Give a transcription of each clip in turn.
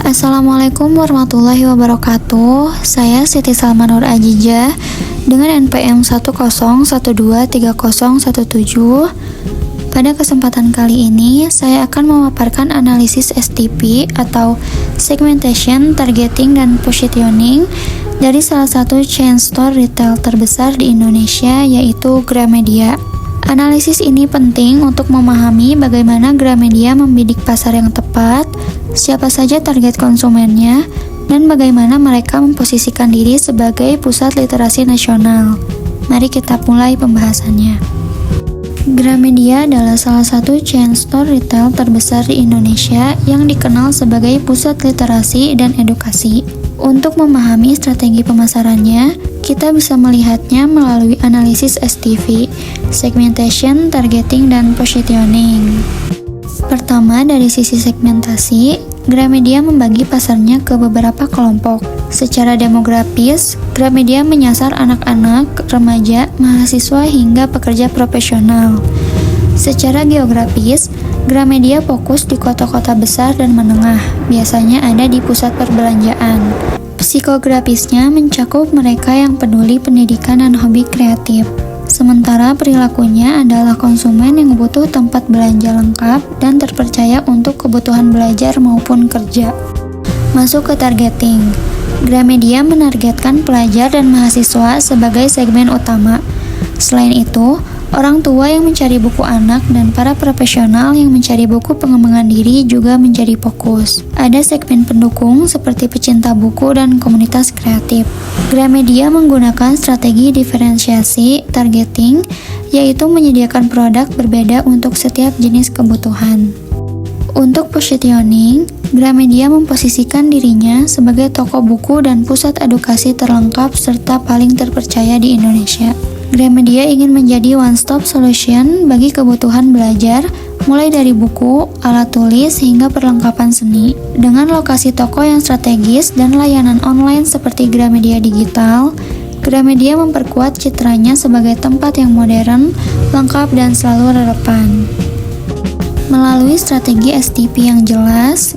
Assalamualaikum warahmatullahi wabarakatuh. Saya Siti Salma Nur Ajijah dengan NPM 101230117. Pada kesempatan kali ini, saya akan memaparkan analisis STP atau Segmentation, Targeting, dan Positioning dari salah satu chain store retail terbesar di Indonesia, yaitu Gramedia. Analisis ini penting untuk memahami bagaimana Gramedia membidik pasar yang tepat, siapa saja target konsumennya, dan bagaimana mereka memposisikan diri sebagai pusat literasi nasional. Mari kita mulai pembahasannya. Gramedia adalah salah satu chain store retail terbesar di Indonesia yang dikenal sebagai pusat literasi dan edukasi. Untuk memahami strategi pemasarannya, kita bisa melihatnya melalui analisis STV, Segmentation, Targeting, dan Positioning. Pertama, dari sisi segmentasi, Gramedia membagi pasarnya ke beberapa kelompok. Secara demografis, Gramedia menyasar anak-anak, remaja, mahasiswa, hingga pekerja profesional. Secara geografis, Gramedia fokus di kota-kota besar dan menengah, biasanya ada di pusat perbelanjaan. Psikografisnya mencakup mereka yang peduli pendidikan dan hobi kreatif. Sementara perilakunya adalah konsumen yang butuh tempat belanja lengkap dan terpercaya untuk kebutuhan belajar maupun kerja. Masuk ke targeting. Gramedia menargetkan pelajar dan mahasiswa sebagai segmen utama. Selain itu, orang tua yang mencari buku anak dan para profesional yang mencari buku pengembangan diri juga menjadi fokus. Ada segmen pendukung seperti pecinta buku dan komunitas kreatif. Gramedia menggunakan strategi diferensiasi targeting, yaitu menyediakan produk berbeda untuk setiap jenis kebutuhan. Untuk positioning, Gramedia memposisikan dirinya sebagai toko buku dan pusat edukasi terlengkap serta paling terpercaya di Indonesia. Gramedia ingin menjadi one-stop solution bagi kebutuhan belajar, mulai dari buku, alat tulis, hingga perlengkapan seni. Dengan lokasi toko yang strategis dan layanan online seperti Gramedia Digital, Gramedia memperkuat citranya sebagai tempat yang modern, lengkap, dan selalu relevan. Melalui strategi STP yang jelas,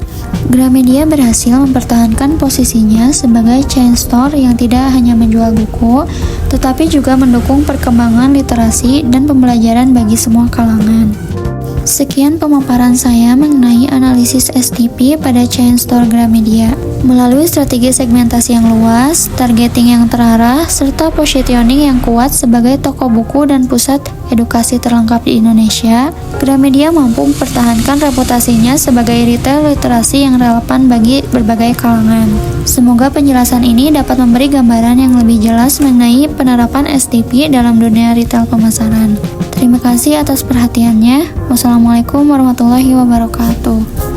Gramedia berhasil mempertahankan posisinya sebagai chain store yang tidak hanya menjual buku, tetapi juga mendukung perkembangan literasi dan pembelajaran bagi semua kalangan. Sekian pemaparan saya mengenai analisis STP pada chain store Gramedia. Melalui strategi segmentasi yang luas, targeting yang terarah, serta positioning yang kuat sebagai toko buku dan pusat edukasi terlengkap di Indonesia, Gramedia mampu mempertahankan reputasinya sebagai retail literasi yang relevan bagi berbagai kalangan. Semoga penjelasan ini dapat memberi gambaran yang lebih jelas mengenai penerapan STP dalam dunia retail pemasaran. Terima kasih atas perhatiannya. Wassalamualaikum warahmatullahi wabarakatuh.